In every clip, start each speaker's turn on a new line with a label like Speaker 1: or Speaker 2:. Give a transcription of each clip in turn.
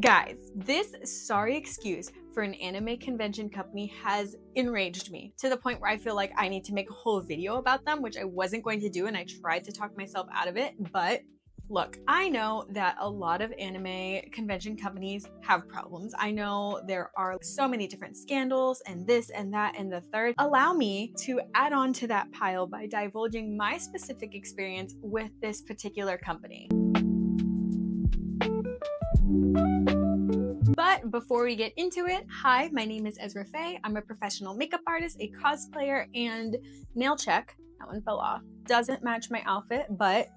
Speaker 1: Guys, this sorry excuse for an anime convention company has enraged me to the point where I feel like I need to make a whole video about them, which I wasn't going to do, and I tried to talk myself out of it, but look, I know that a lot of anime convention companies have problems. I know there are so many different scandals and this and that and the third. Allow me to add on to that pile by divulging my specific experience with this particular company. But before we get into it, hi, my name is Ezra Faye. I'm a professional makeup artist, a cosplayer, and nail check. That one fell off. Doesn't match my outfit, but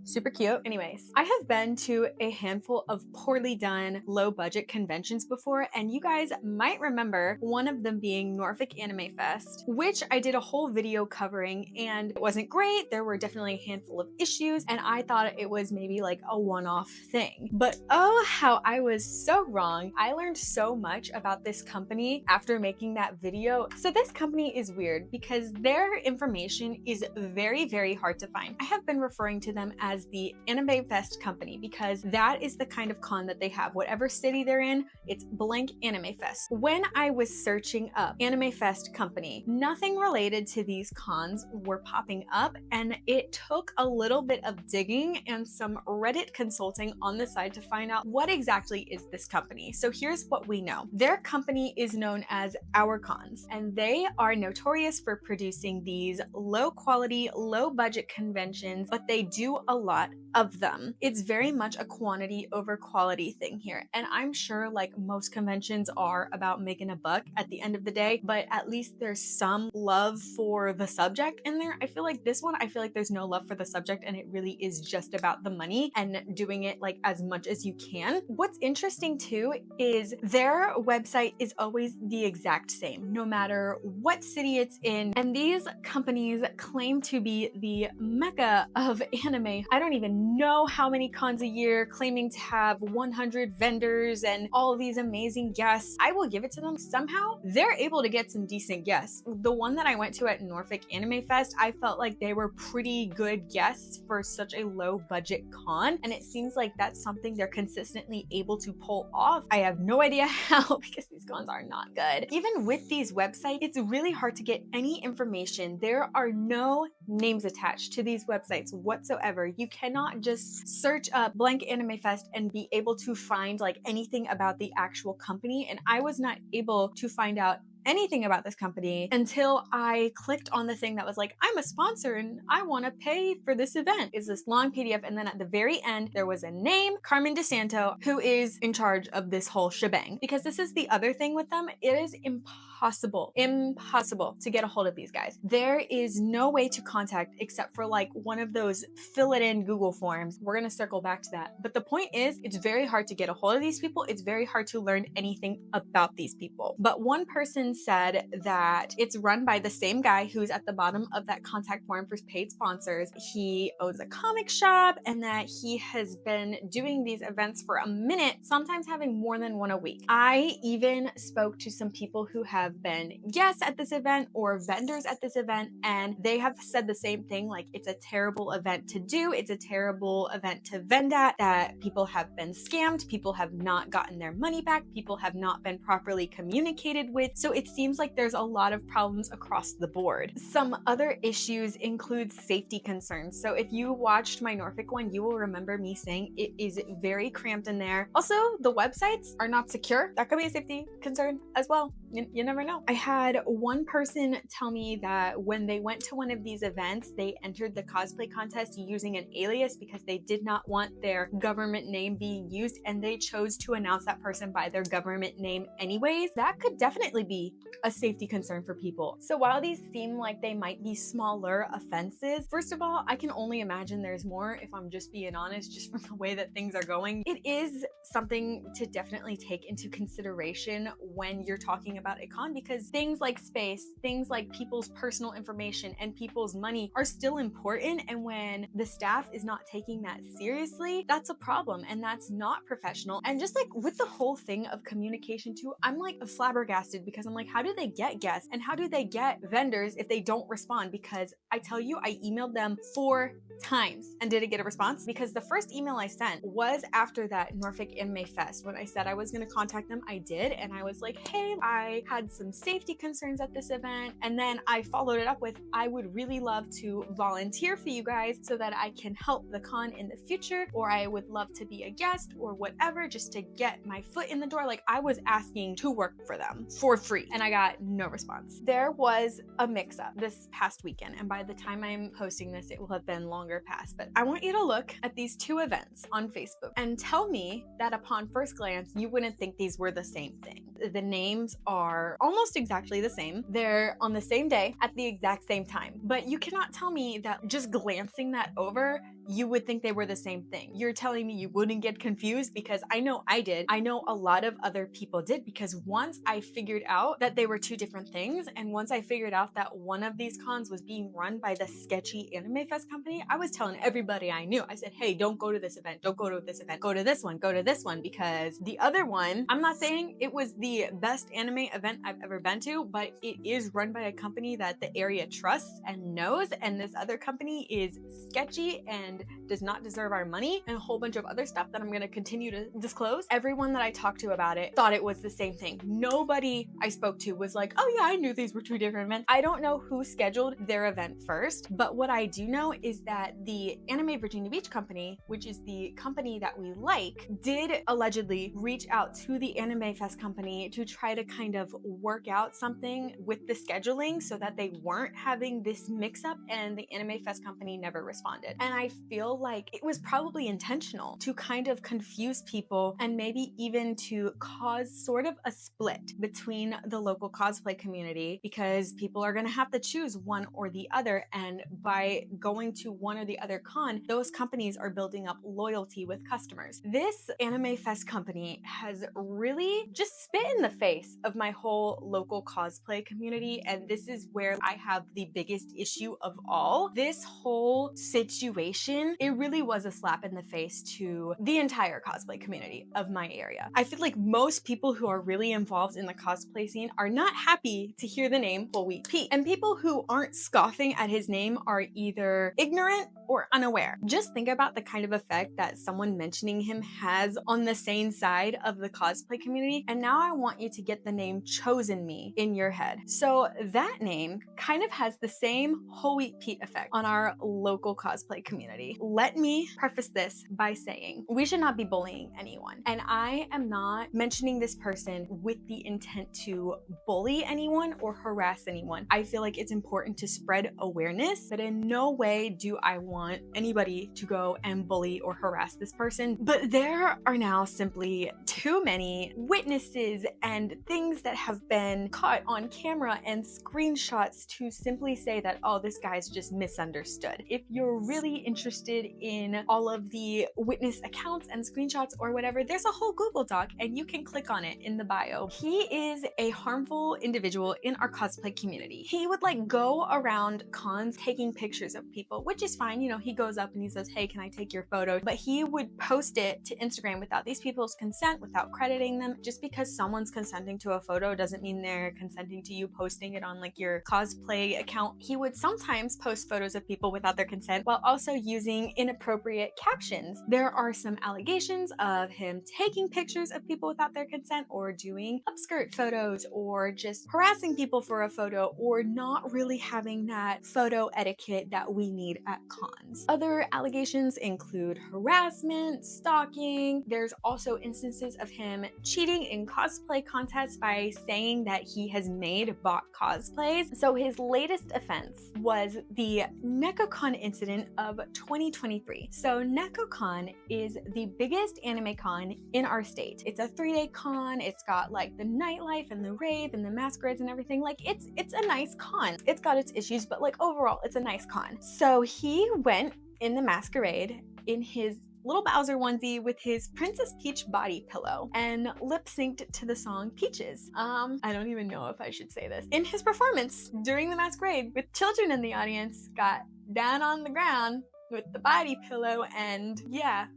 Speaker 1: super cute. Anyways, I have been to a handful of poorly done, low budget conventions before, and you guys might remember one of them being Norfolk Anime Fest, which I did a whole video covering, and it wasn't great. There were definitely a handful of issues, and I thought it was maybe like a one-off thing. But oh, how I was so wrong. I learned so much about this company after making that video. So this company is weird because their information is very, very hard to find. I have been referring to them as the Anime Fest company because that is the kind of con that they have. Whatever city they're in, it's blank Anime Fest. When I was searching up Anime Fest company, nothing related to these cons were popping up, and it took a little bit of digging and some Reddit consulting on the side to find out what exactly is this company. So here's what we know. Their company is known as Our Cons, and they are notorious for producing these low quality, low budget conventions, but they do a lot of them. It's very much a quantity over quality thing here. And I'm sure like most conventions are about making a buck at the end of the day, but at least there's some love for the subject in there. I feel like this one, I feel like there's no love for the subject and it really is just about the money and doing it like as much as you can. What's interesting too is their website is always the exact same, no matter what city it's in. And these companies claim to be the mecca of anime. I don't even know how many cons a year, claiming to have 100 vendors and all these amazing guests. I will give it to them. Somehow they're able to get some decent guests. The one that I went to at Norfolk Anime Fest, I felt like they were pretty good guests for such a low budget con. And it seems like that's something they're consistently able to pull off. I have no idea how because these cons are not good. Even with these websites, it's really hard to get any information. There are no names attached to these websites whatsoever. You cannot just search up blank Anime Fest and be able to find like anything about the actual company. And I was not able to find out anything about this company until I clicked on the thing that was like, I'm a sponsor and I want to pay for this event. It's this long PDF, and then at the very end there was a name, Carmen DeSanto, who is in charge of this whole shebang. Because this is the other thing with them, it is impossible to get a hold of these guys. There is no way to contact except for like one of those fill it in Google forms. We're gonna circle back to that. But the point is, it's very hard to get a hold of these people. It's very hard to learn anything about these people. But one person said that it's run by the same guy who's at the bottom of that contact form for paid sponsors. He owns a comic shop and that he has been doing these events for a minute, sometimes having more than one a week. I even spoke to some people who have been guests at this event or vendors at this event, and they have said the same thing, like it's a terrible event to do, it's a terrible event to vend at, that people have been scammed, people have not gotten their money back, people have not been properly communicated with. So it seems like there's a lot of problems across the board. Some other issues include safety concerns. So if you watched my Norfolk one, you will remember me saying it is very cramped in there. Also, the websites are not secure. That could be a safety concern as well. You never know. I had one person tell me that when they went to one of these events, they entered the cosplay contest using an alias because they did not want their government name being used, and they chose to announce that person by their government name anyways. That could definitely be a safety concern for people. So while these seem like they might be smaller offenses, first of all, I can only imagine there's more, if I'm just being honest, just from the way that things are going. It is something to definitely take into consideration when you're talking about a con, because things like space, things like people's personal information and people's money are still important, and when the staff is not taking that seriously, that's a problem and that's not professional. And just like with the whole thing of communication too, I'm like flabbergasted because I'm like, like, how do they get guests and how do they get vendors if they don't respond? Because I tell you, I emailed them 4 times and didn't get a response, because the first email I sent was after that Norfolk Anime Fest. When I said I was going to contact them, I did, and I was like, hey, I had some safety concerns at this event, and then I followed it up with, I would really love to volunteer for you guys so that I can help the con in the future, or I would love to be a guest or whatever, just to get my foot in the door. Like, I was asking to work for them for free, and I got no response. There was a mix-up this past weekend, and by the time I'm posting this, it will have been longer past, but I want you to look at these 2 events on Facebook and tell me that upon first glance, you wouldn't think these were the same thing. The names are almost exactly the same. They're on the same day at the exact same time, but you cannot tell me that just glancing that over, you would think they were the same thing. You're telling me you wouldn't get confused? Because I know I did. I know a lot of other people did, because once I figured out that they were 2 different things, and once I figured out that one of these cons was being run by the sketchy Anime Fest company, I was telling everybody I knew. I said, hey, don't go to this event. Don't go to this event. Go to this one. Go to this one. Because the other one, I'm not saying it was the best anime event I've ever been to, but it is run by a company that the area trusts and knows. And this other company is sketchy and does not deserve our money, and a whole bunch of other stuff that I'm going to continue to disclose. Everyone that I talked to about it thought it was the same thing. Nobody I spoke to was like, oh yeah, I knew these were 2 different events. I don't know who scheduled their event first, but what I do know is that the Anime Virginia Beach company, which is the company that we like, did allegedly reach out to the Anime Fest company to try to kind of work out something with the scheduling so that they weren't having this mix-up, and the Anime Fest company never responded. And I feel like it was probably intentional to kind of confuse people, and maybe even to cause sort of a split between the local cosplay community, because people are going to have to choose one or the other, and by going to one or the other con, those companies are building up loyalty with customers. This Anime Fest company has really just spit in the face of my whole local cosplay community, and this is where I have the biggest issue of all. This whole situation, it really was a slap in the face to the entire cosplay community of my area. I feel like most people who are really involved in the cosplay scene are not happy to hear the name Full Wheat Pete, and people who aren't scoffing at his name are either ignorant or unaware. Just think about the kind of effect that someone mentioning him has on the sane side of the cosplay community. And now I want you to get the name Chosen Me in your head. So that name kind of has the same Whole Wheat Pete effect on our local cosplay community. Let me preface this by saying we should not be bullying anyone. And I am not mentioning this person with the intent to bully anyone or harass anyone. I feel like it's important to spread awareness, but in no way do I want anybody to go and bully or harass this person. But there are now simply too many witnesses and things that have been caught on camera and screenshots to simply say that, oh, this guy's just misunderstood. If you're really interested in all of the witness accounts and screenshots or whatever, there's a whole Google Doc and you can click on it in the bio. He is a harmful individual in our cosplay community. He would like go around cons taking pictures of people, which is fine. You know, he goes up and he says, hey, can I take your photo? But he would post it to Instagram without these people's consent, without crediting them. Just because someone's consenting to a photo doesn't mean they're consenting to you posting it on like your cosplay account. He would sometimes post photos of people without their consent while also using inappropriate captions. There are some allegations of him taking pictures of people without their consent, or doing upskirt photos, or just harassing people for a photo, or not really having that photo etiquette that we need at cons. Other allegations include harassment, stalking. There's also instances of him cheating in cosplay contests by saying that he has made bot cosplays. So his latest offense was the NecoCon incident of 2023. So NecoCon is the biggest anime con in our state. It's a 3-day con. It's got like the nightlife and the rave and the masquerades and everything. Like it's a nice con. It's got its issues, but like overall, it's a nice con. So he went in the masquerade in his little Bowser onesie with his Princess Peach body pillow and lip synced to the song Peaches. I don't even know if I should say this. In his performance during the masquerade, with children in the audience, got down on the ground with the body pillow, and yeah,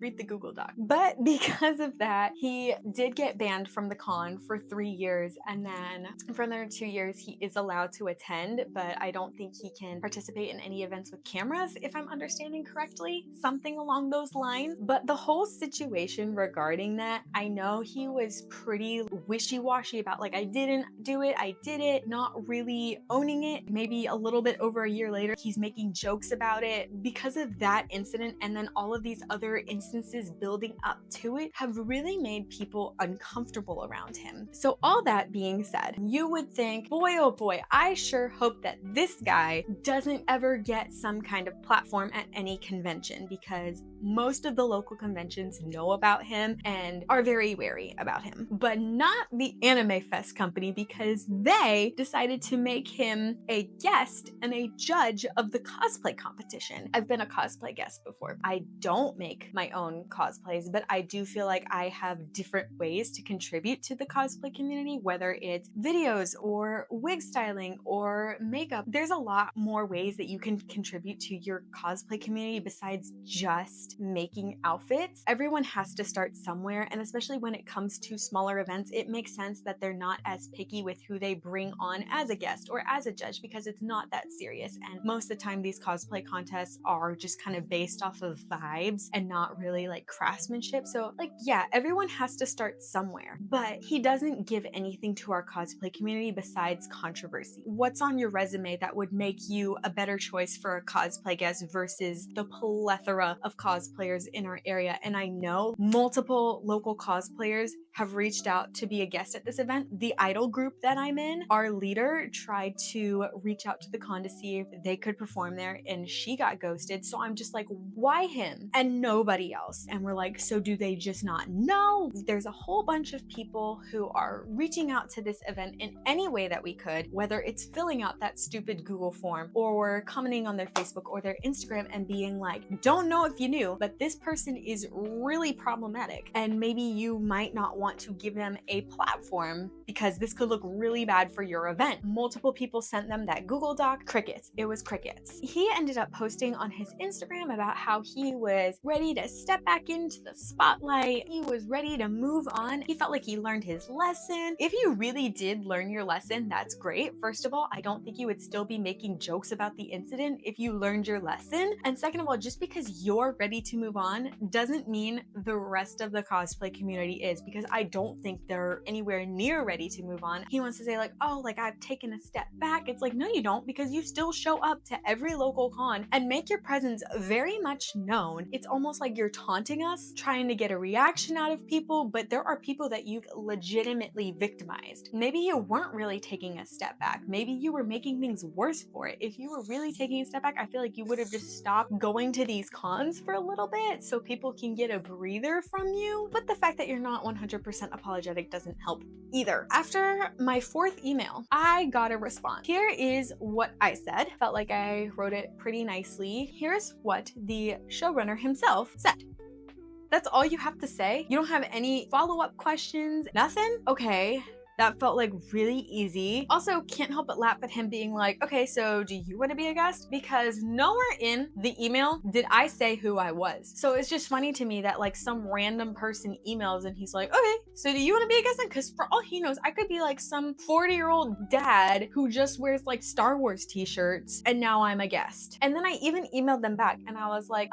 Speaker 1: read the Google Doc. But because of that, he did get banned from the con for 3 years, and then for another 2 years he is allowed to attend, but I don't think he can participate in any events with cameras, if I'm understanding correctly, something along those lines. But the whole situation regarding that, I know he was pretty wishy-washy about, like, I didn't do it, I did it, not really owning it. Maybe a little bit over a year later, he's making jokes about it. Because of that incident, and then all of these other instances building up to it, have really made people uncomfortable around him. So all that being said, you would think, boy oh boy, I sure hope that this guy doesn't ever get some kind of platform at any convention, because most of the local conventions know about him and are very wary about him. But not the Anime Fest company, because they decided to make him a guest and a judge of the cosplay competition. I've been a cosplay guest before. I don't make my own cosplays, but I do feel like I have different ways to contribute to the cosplay community, whether it's videos or wig styling or makeup. There's a lot more ways that you can contribute to your cosplay community besides just making outfits. Everyone has to start somewhere, and especially when it comes to smaller events, it makes sense that they're not as picky with who they bring on as a guest or as a judge, because it's not that serious. And most of the time these cosplay contests are just kind of based off of vibes and not really like craftsmanship. So like, yeah, everyone has to start somewhere, but he doesn't give anything to our cosplay community besides controversy. What's on your resume that would make you a better choice for a cosplay guest versus the plethora of cosplayers in our area? And I know multiple local cosplayers have reached out to be a guest at this event. The idol group that I'm in, our leader tried to reach out to the con to see if they could perform there, and she got ghosted. So I'm just like, why him and nobody else? And we're like, so do they just not know? There's a whole bunch of people who are reaching out to this event in any way that we could, whether it's filling out that stupid Google form or commenting on their Facebook or their Instagram and being like, don't know if you knew, but this person is really problematic, and maybe you might not want to give them a platform because this could look really bad for your event. Multiple people sent them that Google Doc. Crickets. It was crickets. He ended up posting on his Instagram about how he was ready to step back into the spotlight. He was ready to move on. He felt like he learned his lesson. If you really did learn your lesson, that's great. First of all, I don't think you would still be making jokes about the incident if you learned your lesson. And second of all, just because you're ready to move on doesn't mean the rest of the cosplay community is, because I don't think they're anywhere near ready to move on. He wants to say like, oh, like I've taken a step back. It's like, no, you don't, because you still show up to every local con and make your presence very much known. It's almost like you're taunting us, trying to get a reaction out of people, but there are people that you've legitimately victimized. Maybe you weren't really taking a step back. Maybe you were making things worse for it. If you were really taking a step back, I feel like you would have just stopped going to these cons for a little bit so people can get a breather from you. But the fact that you're not 100% apologetic doesn't help either. After my 4th email, I got a response. Here is what I said. Felt like I wrote it pretty nicely. Here's what the showrunner himself said. That's all you have to say? You don't have any follow-up questions? Nothing? Okay. That felt like really easy. Also, can't help but laugh at him being like, okay, so do you want to be a guest? Because nowhere in the email did I say who I was. So it's just funny to me that like some random person emails and he's like, okay, so do you want to be a guest? Because for all he knows, I could be like some 40-year-old dad who just wears like Star Wars t-shirts and now I'm a guest. And then I even emailed them back and I was like,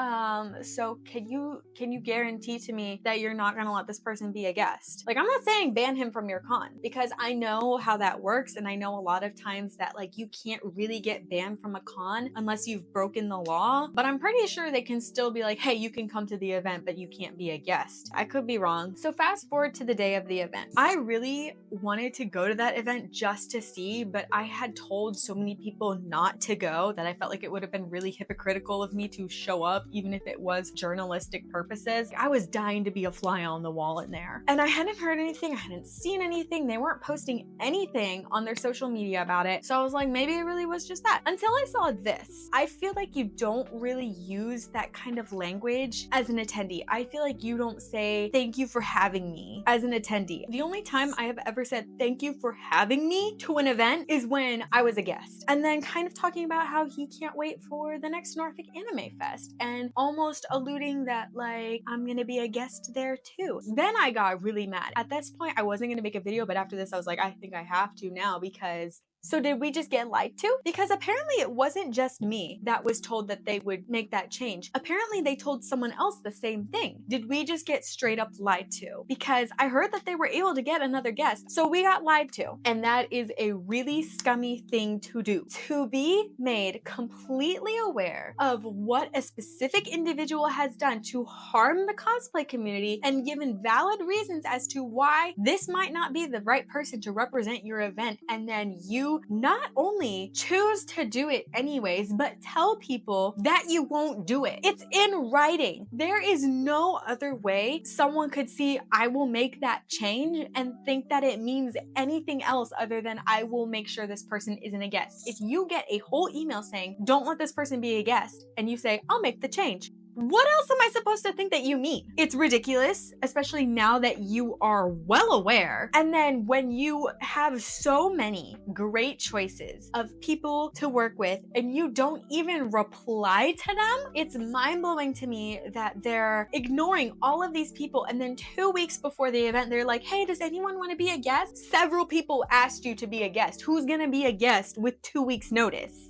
Speaker 1: so can you guarantee to me that you're not gonna let this person be a guest? Like, I'm not saying ban him from your con, because I know how that works, and I know a lot of times that like you can't really get banned from a con unless you've broken the law, but I'm pretty sure they can still be like, hey, you can come to the event, but you can't be a guest. I could be wrong. So fast forward to the day of the event. I really wanted to go to that event just to see, but I had told so many people not to go that I felt like it would have been really hypocritical of me to show up, even if it was journalistic purposes. I was dying to be a fly on the wall in there. And I hadn't heard anything, I hadn't seen anything. They weren't posting anything on their social media about it. So I was like, maybe it really was just that. Until I saw this. I feel like you don't really use that kind of language as an attendee. I feel like you don't say, thank you for having me, as as an attendee. The only time I have ever said thank you for having me to an event is when I was a guest. And then kind of talking about how he can't wait for the next Norfolk Anime Fest and almost alluding that like I'm gonna be a guest there too. Then I got really mad. At this point, I wasn't gonna make a video, but after this, I was like, I think I have to now because so did we just get lied to? Because apparently it wasn't just me that was told that they would make that change. Apparently they told someone else the same thing. Did we just get straight up lied to? Because I heard that they were able to get another guest, so we got lied to. And that is a really scummy thing to do. To be made completely aware of what a specific individual has done to harm the cosplay community and given valid reasons as to why this might not be the right person to represent your event, and then you not only choose to do it anyways, but tell people that you won't do it. It's in writing. There is no other way someone could see I will make that change and think that it means anything else other than I will make sure this person isn't a guest. If you get a whole email saying, don't let this person be a guest, and you say, I'll make the change, what else am I supposed to think that you mean? It's ridiculous, especially now that you are well aware. And then when you have so many great choices of people to work with and you don't even reply to them, it's mind-blowing to me that they're ignoring all of these people, and then 2 weeks before the event, they're like, hey, does anyone want to be a guest? Several people asked you to be a guest. Who's gonna be a guest with 2 weeks notice?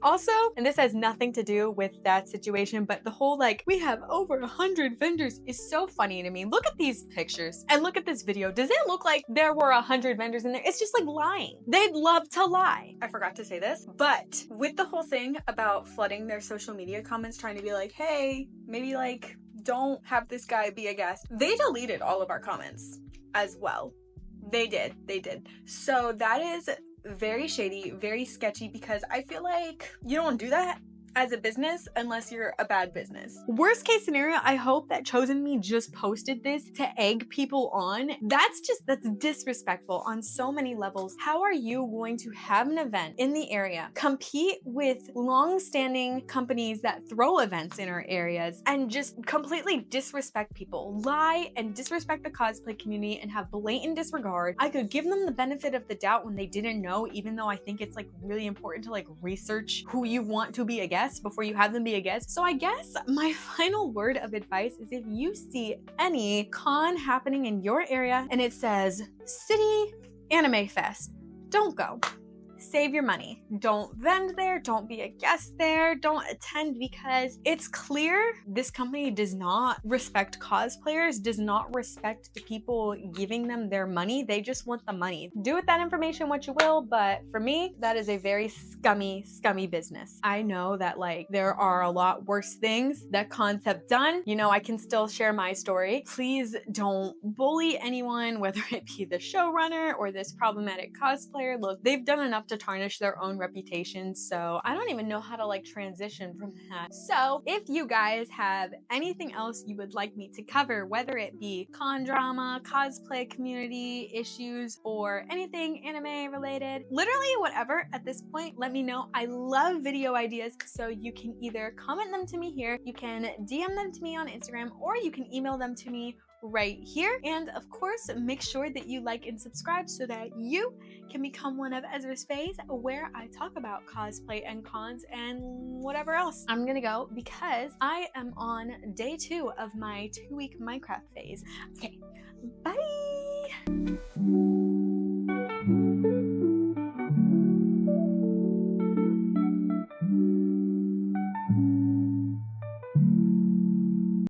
Speaker 1: Also, and this has nothing to do with that situation, but the whole like, we have over 100 vendors is so funny to me. Look at these pictures and look at this video. Does it look like there were 100 vendors in there? It's just like lying. They'd love to lie. I forgot to say this, but with the whole thing about flooding their social media comments, trying to be like, hey, maybe like, don't have this guy be a guest. They deleted all of our comments as well. They did. So that is very shady, very sketchy, because I feel like you don't do that as a business unless you're a bad business. Worst case scenario, I hope that Chosen Me just posted this to egg people on. That's disrespectful on so many levels. How are you going to have an event in the area, compete with long-standing companies that throw events in our areas, and just completely disrespect people, lie and disrespect the cosplay community and have blatant disregard? I could give them the benefit of the doubt when they didn't know, even though I think it's like really important to like research who you want to be a guest before you have them be a guest. So I guess my final word of advice is, if you see any con happening in your area and it says City Anime Fest, don't go. Save your money. Don't vend there. Don't be a guest there. Don't attend, because it's clear this company does not respect cosplayers, does not respect the people giving them their money. They just want the money. Do with that information what you will, but for me, that is a very scummy business. I know that like there are a lot worse things that cons have done. You know, I can still share my story. Please don't bully anyone, whether it be the showrunner or this problematic cosplayer. Look, they've done enough to tarnish their own reputation, so I don't even know how to like transition from that. So if you guys have anything else you would like me to cover, whether it be con drama, cosplay community issues, or anything anime related, literally whatever at this point, let me know. I love video ideas, so you can either comment them to me here, you can DM them to me on Instagram, or you can email them to me right here. And of course, make sure that you like and subscribe so that you can become one of Ezra's faves, where I talk about cosplay and cons and whatever else. I'm gonna go because I am on day 2 of my 2-week Minecraft phase. Okay, bye!